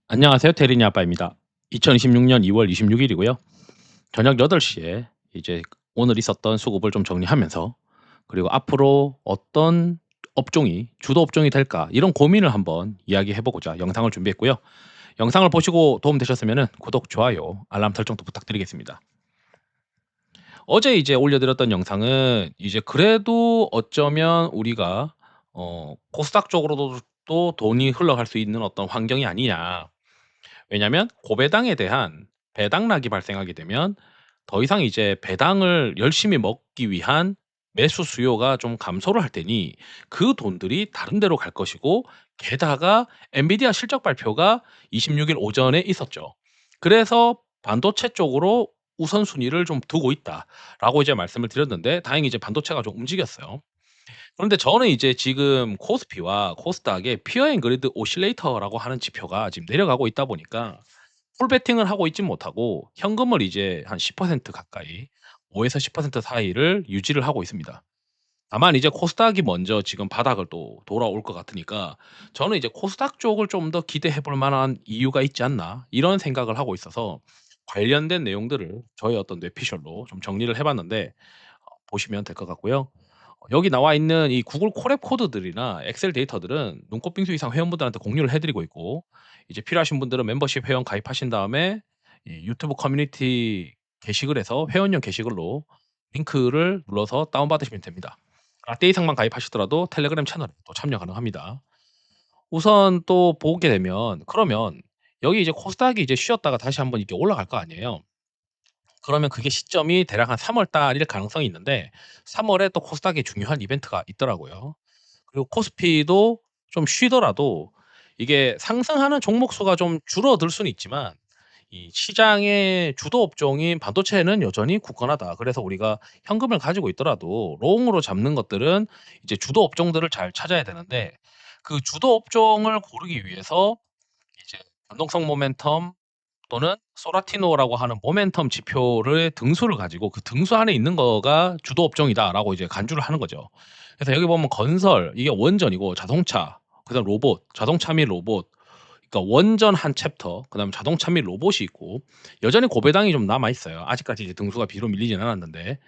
안녕하세요. 테리니 아빠입니다. 2026년 2월 26일 일이고요. 저녁 8시 시에 이제 오늘 있었던 수급을 좀 정리하면서 그리고 앞으로 어떤 업종이 주도 업종이 될까 이런 고민을 한번 이야기해 보고자 영상을 준비했고요. 영상을 보시고 도움 되셨으면 구독, 좋아요, 알람 설정도 부탁드리겠습니다. 어제 이제 올려드렸던 영상은 이제 그래도 어쩌면 우리가 코스닥 쪽으로도 또 돈이 흘러갈 수 있는 어떤 환경이 아니냐. 왜냐하면 고배당에 대한 배당락이 발생하게 되면 더 이상 이제 배당을 열심히 먹기 위한 매수 수요가 좀 감소를 할 테니 그 돈들이 다른 데로 갈 것이고, 게다가 엔비디아 실적 발표가 26일 오전에 있었죠. 그래서 반도체 쪽으로 우선순위를 좀 두고 있다라고 이제 말씀을 드렸는데, 다행히 이제 반도체가 좀 움직였어요. 그런데 저는 이제 지금 코스피와 코스닥의 피어 앤 그리드 오실레이터라고 하는 지표가 지금 내려가고 있다 보니까 풀 베팅을 하고 있진 못하고 현금을 이제 한 10% 가까이, 5에서 10% 사이를 유지를 하고 있습니다. 다만 이제 코스닥이 먼저 지금 바닥을 또 돌아올 것 같으니까 저는 이제 '코스닥 쪽을 좀 더 기대해 볼 만한 이유가 있지 않나.' 이런 생각을 하고 있어서 관련된 내용들을 저의 어떤 뇌피셜로 좀 정리를 해 봤는데 보시면 될 것 같고요. 여기 나와 있는 이 구글 콜앱 코드들이나 엑셀 데이터들은 눈꽃빙수 이상 회원분들한테 공유를 해 드리고 있고, 이제 필요하신 분들은 멤버십 회원 가입하신 다음에 이 유튜브 커뮤니티 게시글에서 회원용 게시글로 링크를 눌러서 다운받으시면 됩니다. 라떼 이상만 가입하시더라도 텔레그램 채널에 또 참여 가능합니다. 우선 또 보게 되면, 그러면 여기 이제 코스닥이 이제 쉬었다가 다시 한번 이렇게 올라갈 거 아니에요. 그러면 그게 시점이 대략 한 3월 달일 가능성이 있는데, 3 월에 또 코스닥에 중요한 이벤트가 있더라고요. 그리고 코스피도 좀 쉬더라도 이게 상승하는 종목 수가 좀 줄어들 수는 있지만 이 시장의 주도 업종인 반도체는 여전히 굳건하다. 그래서 우리가 현금을 가지고 있더라도 롱으로 잡는 것들은 이제 주도 업종들을 잘 찾아야 되는데, 그 주도 업종을 고르기 위해서 이제 변동성 모멘텀 또는 소라티노라고 하는 모멘텀 지표를 등수를 가지고 그 등수 안에 있는 거가 주도 업종이다라고 이제 간주를 하는 거죠. 그래서 여기 보면 건설 이게 원전이고, 자동차, 그다음 로봇, 자동차 및 로봇, 그러니까 원전 한 챕터, 그다음에 자동차 및 로봇이 있고, 여전히 고배당이 좀 남아 있어요. 아직까지 이제 등수가 비로 밀리진 않았는데.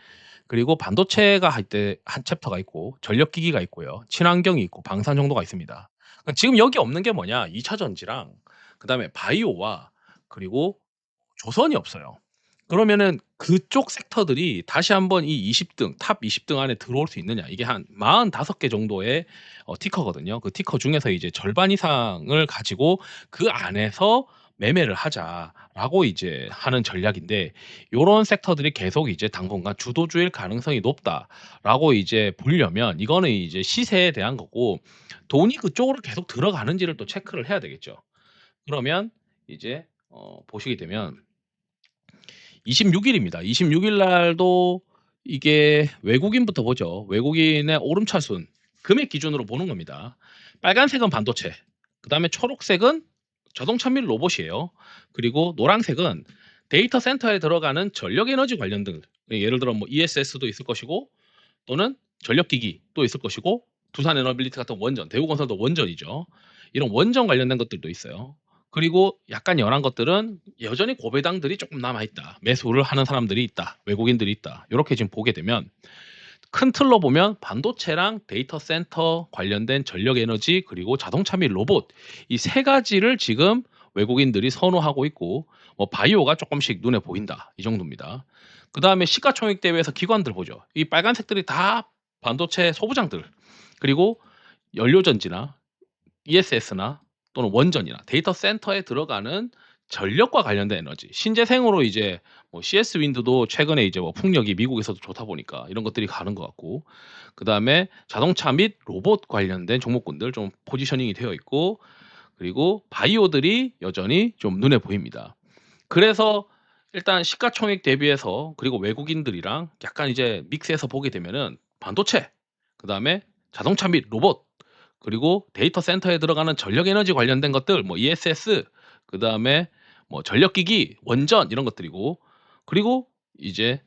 그리고 반도체가 할 때 한 챕터가 있고, 전력기기가 있고요. 친환경이 있고, 방산 정도가 있습니다. 그러니까 지금 여기 없는 게 뭐냐? 2차 전지랑 그다음에 바이오와 그리고 조선이 없어요. 그러면은 그쪽 섹터들이 다시 한번 이 20등 탑 20등 안에 들어올 수 있느냐. 이게 한 45개 정도의 티커거든요. 그 티커 중에서 이제 절반 이상을 가지고 그 안에서 매매를 하자라고 이제 하는 전략인데, 요런 섹터들이 계속 이제 당분간 주도주일 가능성이 높다라고 이제 보려면 이거는 이제 시세에 대한 거고, 돈이 그쪽으로 계속 들어가는지를 또 체크를 해야 되겠죠. 그러면 이제 보시게 되면 26일 일입니다. 26일 날도 이게 외국인부터 보죠. 외국인의 오름차순 금액 기준으로 보는 겁니다. 빨간색은 반도체, 그다음에 초록색은 자동차 및 로봇이에요. 그리고 노란색은 데이터 센터에 들어가는 전력 에너지 관련들. 예를 들어 뭐 ESS도 있을 것이고, 또는 전력기기 또 있을 것이고, 두산 에너빌리티 같은 원전, 대우건설도 원전이죠. 이런 원전 관련된 것들도 있어요. 그리고 약간 연한 것들은 여전히 고배당들이 조금 남아 있다. 매수를 하는 사람들이 있다. 외국인들이 있다. 요렇게 지금 보게 되면 큰 틀로 보면 반도체랑 데이터 센터 관련된 전력 에너지 그리고 자동차 및 로봇, 이 세 가지를 지금 외국인들이 선호하고 있고, 뭐 바이오가 조금씩 눈에 보인다. 이 정도입니다. 그다음에 시가총액 대비해서 기관들 보죠. 이 빨간색들이 다 반도체 소부장들, 그리고 연료전지나 ESS나 또는 원전이나 데이터 센터에 들어가는 전력과 관련된 에너지. 신재생으로 이제 뭐 CS 윈드도 최근에 이제 뭐 풍력이 미국에서도 좋다 보니까 이런 것들이 가는 것 같고, 그다음에 자동차 및 로봇 관련된 종목군들 좀 포지셔닝이 되어 있고, 그리고 바이오들이 여전히 좀 눈에 보입니다. 그래서 일단 시가총액 대비해서, 그리고 외국인들이랑 약간 이제 믹스해서 보게 되면은 반도체, 그다음에 자동차 및 로봇, 그리고 데이터 센터에 들어가는 전력 에너지 관련된 것들 뭐 ESS, 그다음에 뭐 전력기기, 원전 이런 것들이고, 그리고 이제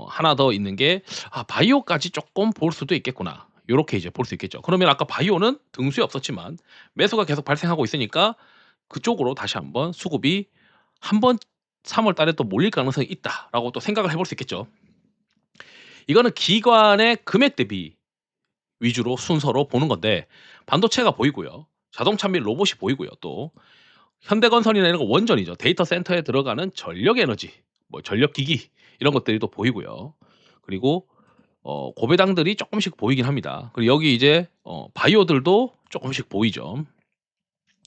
하나 더 있는 게 '아 바이오까지 쪼끔 볼 수도 있겠구나.' 요렇게 이제 볼 수 있겠죠. 그러면 아까 바이오는 등수에 없었지만 매수가 계속 발생하고 있으니까 그쪽으로 다시 한번 수급이 한번 3월 달에 또 몰릴 가능성이 있다라고 또 생각을 해볼 수 있겠죠. 이거는 기관의 금액 대비 위주로 순서로 보는 건데 반도체가 보이고요. 자동차 및 로봇이 보이고요. 또 현대건설이나 이런 거 원전이죠. 데이터 센터에 들어가는 전력 에너지, 뭐 전력 기기 이런 것들이 또 보이고요. 그리고 고배당들이 쪼끔씩 보이긴 합니다. 그리고 여기 이제 바이오들도 쪼끔씩 보이죠.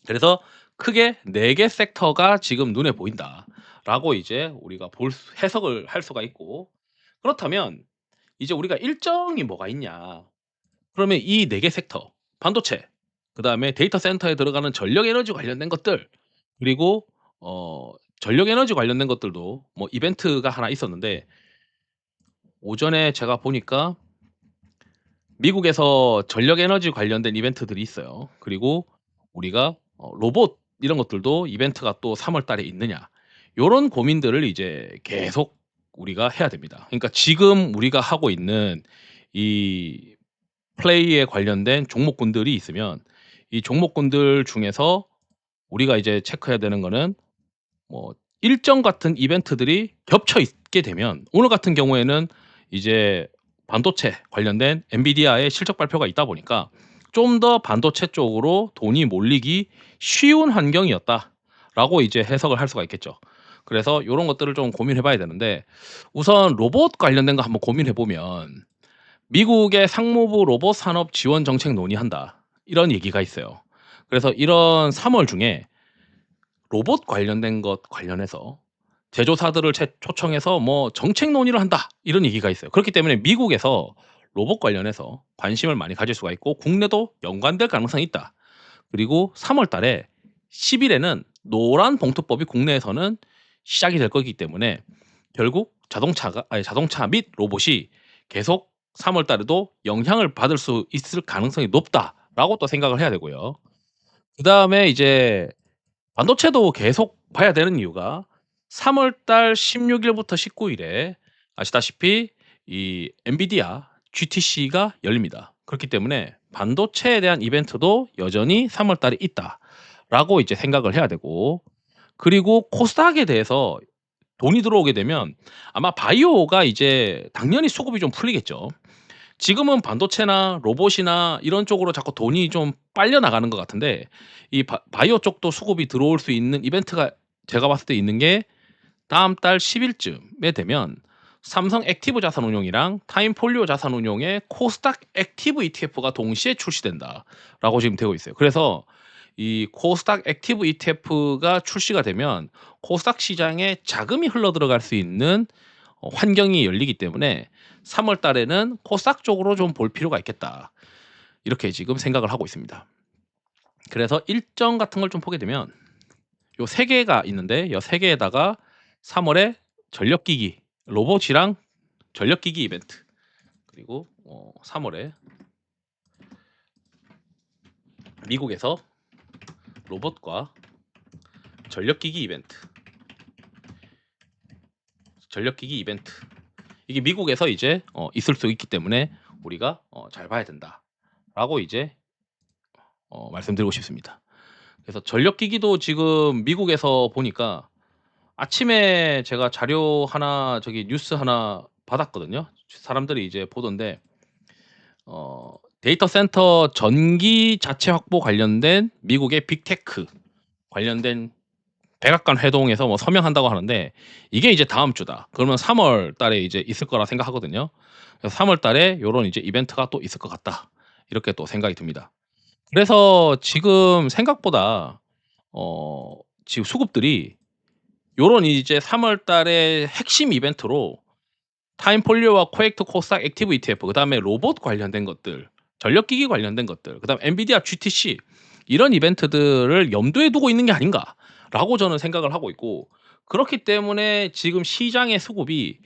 그래서 크게 4개 섹터가 지금 눈에 보인다라고 이제 우리가 해석을 할 수가 있고, 그렇다면 이제 우리가 일정이 뭐가 있냐. 그러면 이 4개 섹터, 반도체, 그다음에 데이터 센터에 들어가는 전력 에너지 관련된 것들, 그리고 전력 에너지 관련된 것들도 뭐 이벤트가 하나 있었는데, 오전에 제가 보니까 미국에서 전력 에너지 관련된 이벤트들이 있어요. 그리고 우리가 로봇 이런 것들도 이벤트가 또 3월 달에 있느냐. 요런 고민들을 이제 계속 우리가 해야 됩니다. 그러니까 지금 우리가 하고 있는 이 플레이에 관련된 종목군들이 있으면 이 종목군들 중에서 우리가 이제 체크해야 되는 거는, 뭐 일정 같은 이벤트들이 겹쳐 있게 되면, 오늘 같은 경우에는 이제 반도체 관련된 엔비디아의 실적 발표가 있다 보니까 좀 더 반도체 쪽으로 돈이 몰리기 쉬운 환경이었다라고 이제 해석을 할 수가 있겠죠. 그래서 요런 것들을 좀 고민해 봐야 되는데, 우선 로봇 관련된 거 한번 고민해 보면 미국의 상무부 로봇 산업 지원 정책 논의한다, 이런 얘기가 있어요. 그래서 이런 3월 중에 로봇 관련된 것 관련해서 제조사들을 초청해서 뭐 정책 논의를 한다, 이런 얘기가 있어요. 그렇기 때문에 미국에서 로봇 관련해서 관심을 많이 가질 수가 있고 국내도 연관될 가능성이 있다. 그리고 3월 달에 10 일에는 노란 봉투법이 국내에서는 시작이 될 거기 때문에 결국 자동차 및 로봇이 계속 3월 달에도 영향을 받을 수 있을 가능성이 높다라고 또 생각을 해야 되고요. 그다음에 이제 반도체도 계속 봐야 되는 이유가 3월 달 16 일부터 19 일에 아시다시피 이 엔비디아 GTC가 열립니다. 그렇기 때문에 반도체에 대한 이벤트도 여전히 3월 달에 있다라고 이제 생각을 해야 되고, 그리고 코스닥에 대해서 돈이 들어오게 되면 아마 바이오가 이제 당연히 수급이 좀 풀리겠죠. 지금은 반도체나 로봇이나 이런 쪽으로 자꾸 돈이 좀 빨려 나가는 것 같은데, 이 바이오 쪽도 수급이 들어올 수 있는 이벤트가 제가 봤을 때 있는 게, 다음 달 10 일쯤에 되면 삼성 액티브 자산운용이랑 타임폴리오 자산운용의 코스닥 액티브 ETF가 동시에 출시된다라고 지금 되어 있어요. 그래서 이 코스닥 액티브 ETF가 출시가 되면 코스닥 시장에 자금이 흘러들어갈 수 있는 환경이 열리기 때문에 3월 달에는 코스닥 쪽으로 좀 볼 필요가 있겠다, 이렇게 지금 생각을 하고 있습니다. 그래서 일정 같은 걸 좀 보게 되면 요 3 개가 있는데, 요 3 개에다가 3 월에 전력기기, 로봇이랑 전력기기 이벤트, 그리고 3 월에 미국에서 로봇과 전력기기 이벤트, 전력기기 이벤트, 이게 미국에서 이제 있을 수 있기 때문에 우리가 잘 봐야 된다라고 이제 말씀드리고 싶습니다. 그래서 전력기기도 지금 미국에서 보니까 아침에 제가 자료 하나, 저기 뉴스 하나 받았거든요. 사람들이 이제 보던데 데이터 센터 전기 자체 확보 관련된 미국의 빅테크 관련된 백악관 회동에서 뭐 서명한다고 하는데, 이게 이제 다음 주다. 그러면 3월 달에 이제 있을 거라 생각하거든요. 그래서 3월 달에 요런 이제 이벤트가 또 있을 것 같다, 이렇게 또 생각이 듭니다. 그래서 지금 생각보다 지금 수급들이 요런 이제 3월 달에 핵심 이벤트로 타임폴리오와 코엑트 코스닥 액티브 ETF, 그다음에 로봇 관련된 것들, 전력기기 관련된 것들, 그다음에 엔비디아 GTC, 이런 이벤트들을 염두에 두고 있는 게 아닌가라고 저는 생각을 하고 있고, 그렇기 때문에 지금 시장의 수급이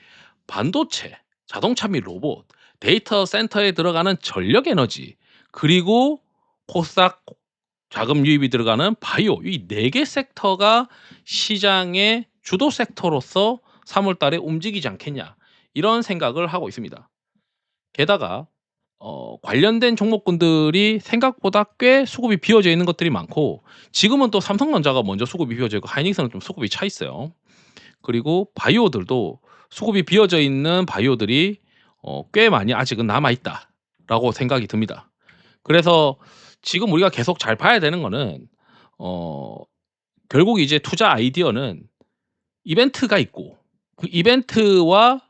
반도체, 자동차 및 로봇, 데이터 센터에 들어가는 전력 에너지, 그리고 코스닥 자금 유입이 들어가는 바이오, 이 4개 섹터가 시장의 주도 섹터로서 3월 달에 움직이지 않겠냐, 이런 생각을 하고 있습니다. 게다가 관련된 종목군들이 생각보다 꽤 수급이 비어져 있는 것들이 많고, 지금은 또 삼성전자가 먼저 수급이 비어져 있고 하이닉스는 좀 수급이 차 있어요. 그리고 바이오들도 수급이 비어져 있는 바이오들이 꽤 많이 아직은 남아 있다라고 생각이 듭니다. 그래서 지금 우리가 계속 잘 봐야 되는 거는, 어 결국 이제 투자 아이디어는 이벤트가 있고, 그 이벤트와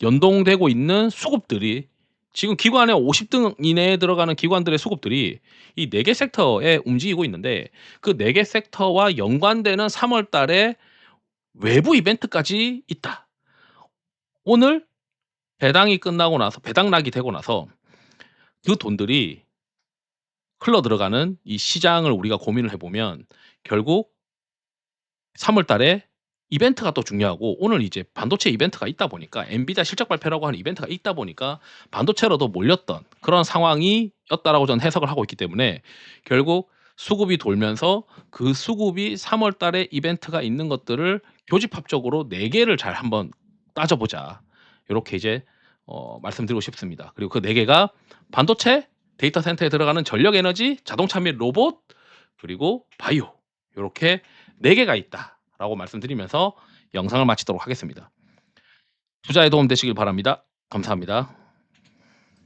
연동되고 있는 수급들이, 지금 기관의 50등 이내에 들어가는 기관들의 수급들이 이 4개 섹터에 움직이고 있는데, 그 4개 섹터와 연관되는 3월 달에 외부 이벤트까지 있다. 오늘 배당이 끝나고 나서, 배당락이 되고 나서 그 돈들이 흘러 들어가는 이 시장을 우리가 고민을 해 보면, 결국 3월 달에 이벤트가 또 중요하고, 오늘 이제 반도체 이벤트가 있다 보니까, 엔비디아 실적 발표라고 하는 이벤트가 있다 보니까 반도체로도 몰렸던 그런 상황이었다라고 저는 해석을 하고 있기 때문에, 결국 수급이 돌면서 그 수급이 3월 달에 이벤트가 있는 것들을 교집합적으로 4 개를 잘 한번 따져 보자. 요렇게 이제 말씀드리고 싶습니다. 그리고 그 4 개가 반도체, 데이터 센터에 들어가는 전력 에너지, 자동차 및 로봇, 그리고 바이오, 요렇게 4 개가 있다라고 말씀드리면서 영상을 마치도록 하겠습니다. 투자에 도움 되시길 바랍니다. 감사합니다.